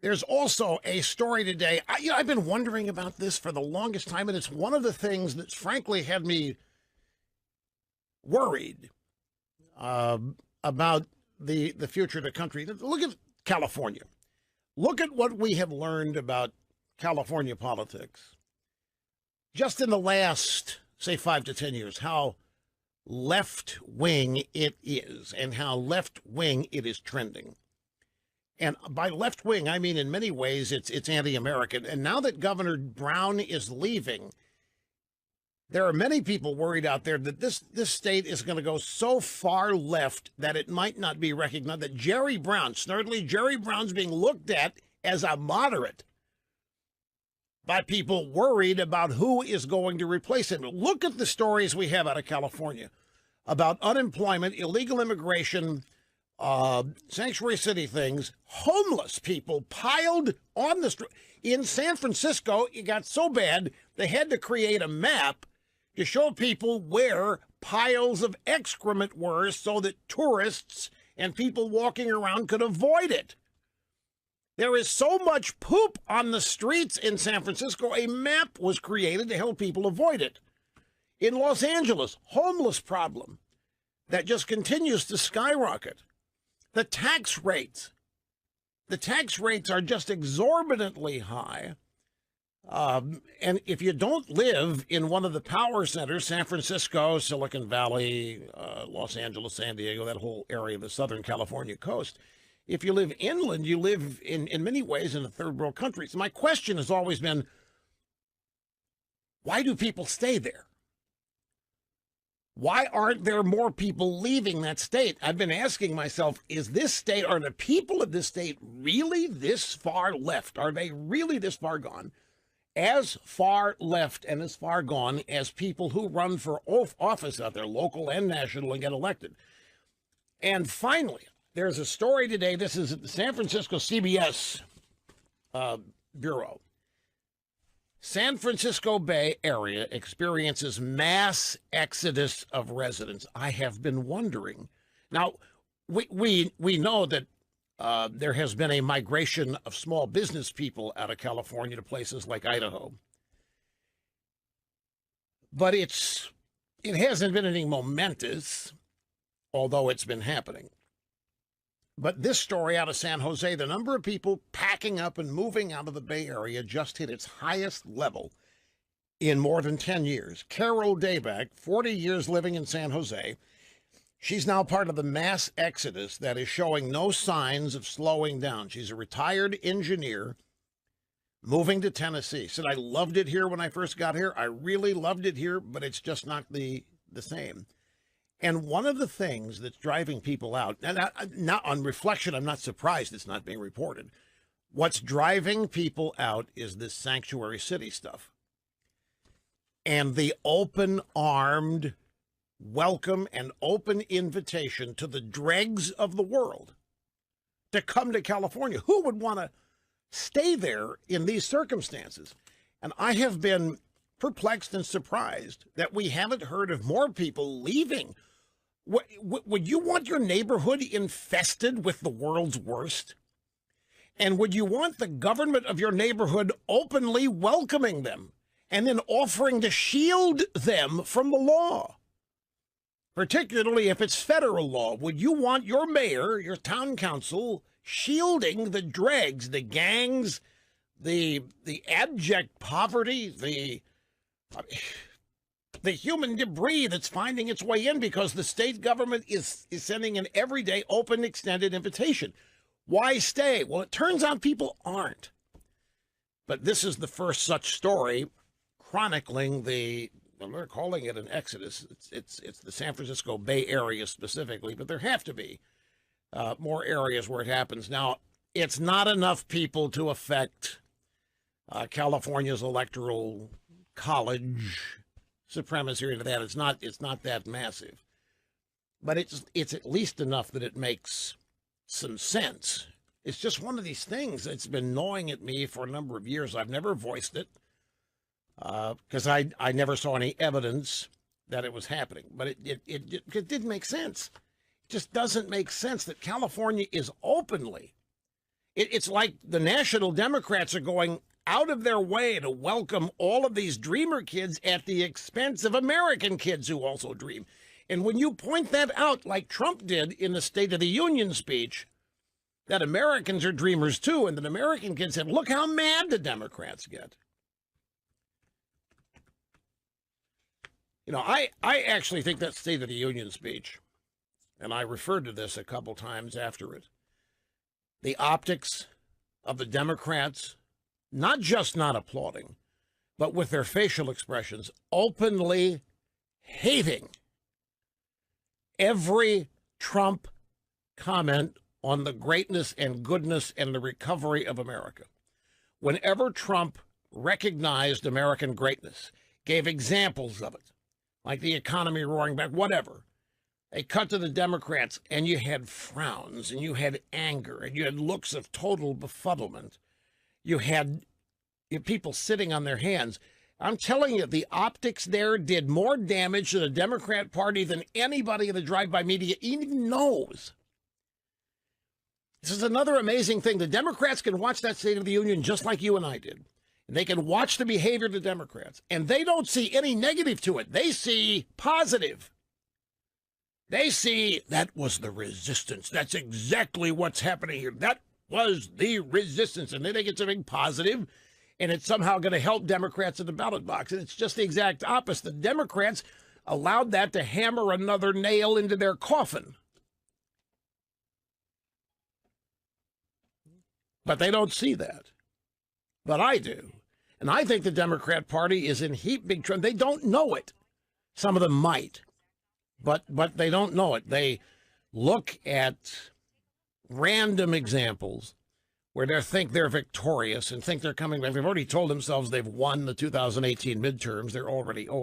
There's also a story today. I've been wondering about this for the longest time, and it's one of the things that's frankly had me worried uh, about the future of the country. Look at California. Look at what we have learned about California politics just in the last, say, 5 to 10 years. How left wing it is, and how left wing it is trending. And by left wing, I mean in many ways it's anti-American. And now that Governor Brown is leaving, there are many people worried out there that this state is going to go so far left that it might not be recognized. That Jerry Brown, snurdly, Jerry Brown's being looked at as a moderate by people worried about who is going to replace him. Look at the stories we have out of California about unemployment, illegal immigration, sanctuary city things, homeless people piled on the street. In San Francisco, it got so bad, they had to create a map to show people where piles of excrement were so that tourists and people walking around could avoid it. There is so much poop on the streets in San Francisco, a map was created to help people avoid it. In Los Angeles, homeless problem that just continues to skyrocket. The tax rates are just exorbitantly high. And if you don't live in one of the power centers, San Francisco, Silicon Valley, Los Angeles, San Diego, that whole area of the Southern California coast, if you live inland, you live in many ways in a third world country. So my question has always been, why do people stay there? Why aren't there more people leaving that state? I've been asking myself, is this state, are the people of this state really this far left? Are they really this far gone? As far left and as far gone as people who run for office out there, local and national, and get elected. And finally, there's a story today. This is at the San Francisco CBS Bureau. San Francisco Bay Area experiences mass exodus of residents. I have been wondering. Now, we know that there has been a migration of small business people out of California to places like Idaho. But it hasn't been anything momentous, although it's been happening. But this story out of San Jose, the number of people packing up and moving out of the Bay Area just hit its highest level in more than 10 years. Carol Dayback, 40 years living in San Jose, she's now part of the mass exodus that is showing no signs of slowing down. She's a retired engineer moving to Tennessee. Said, I loved it here when I first got here. I really loved it here, but it's just not the same. And one of the things that's driving people out, and not on reflection, I'm not surprised it's not being reported. What's driving people out is this sanctuary city stuff. And the open-armed welcome and open invitation to the dregs of the world to come to California. Who would want to stay there in these circumstances? And I have been perplexed and surprised that we haven't heard of more people leaving. Would you want your neighborhood infested with the world's worst? And would you want the government of your neighborhood openly welcoming them and then offering to shield them from the law? Particularly if it's federal law. Would you want your mayor, your town council, shielding the dregs, the gangs, the abject poverty, the human debris that's finding its way in because the state government is sending an everyday open extended invitation? Why stay? Well, it turns out people aren't. But this is the first such story chronicling they're calling it an exodus. It's the San Francisco Bay Area specifically, but there have to be more areas where it happens. Now, it's not enough people to affect California's electoral college supremacy into that. It's not that massive, but it's at least enough that it makes some sense. It's just one of these things that's been gnawing at me for a number of years. I've never voiced it because I never saw any evidence that it was happening, but it did make sense. It just doesn't make sense that California is openly It's like the National Democrats are going out of their way to welcome all of these dreamer kids at the expense of American kids who also dream. And when you point that out, like Trump did in the State of the Union speech, that Americans are dreamers too, and that American kids said, look how mad the Democrats get. You know, I actually think that State of the Union speech, and I referred to this a couple times after it, the optics of the Democrats, not just not applauding, but with their facial expressions, openly hating every Trump comment on the greatness and goodness and the recovery of America. Whenever Trump recognized American greatness, gave examples of it, like the economy roaring back, whatever, they cut to the Democrats, and you had frowns, and you had anger, and you had looks of total befuddlement. You had people sitting on their hands. I'm telling you, the optics there did more damage to the Democrat Party than anybody in the drive-by media even knows. This is another amazing thing. The Democrats can watch that State of the Union just like you and I did. And they can watch the behavior of the Democrats, and they don't see any negative to it. They see positive. They see that was the resistance. That's exactly what's happening here. That was the resistance. And then they get something positive, and it's somehow going to help Democrats in the ballot box. And it's just the exact opposite. The Democrats allowed that to hammer another nail into their coffin. But they don't see that. But I do. And I think the Democrat Party is in heap big trouble. They don't know it. Some of them might. But they don't know it. They look at random examples where they think they're victorious and think they're coming back. They've already told themselves they've won the 2018 midterms. They're already over.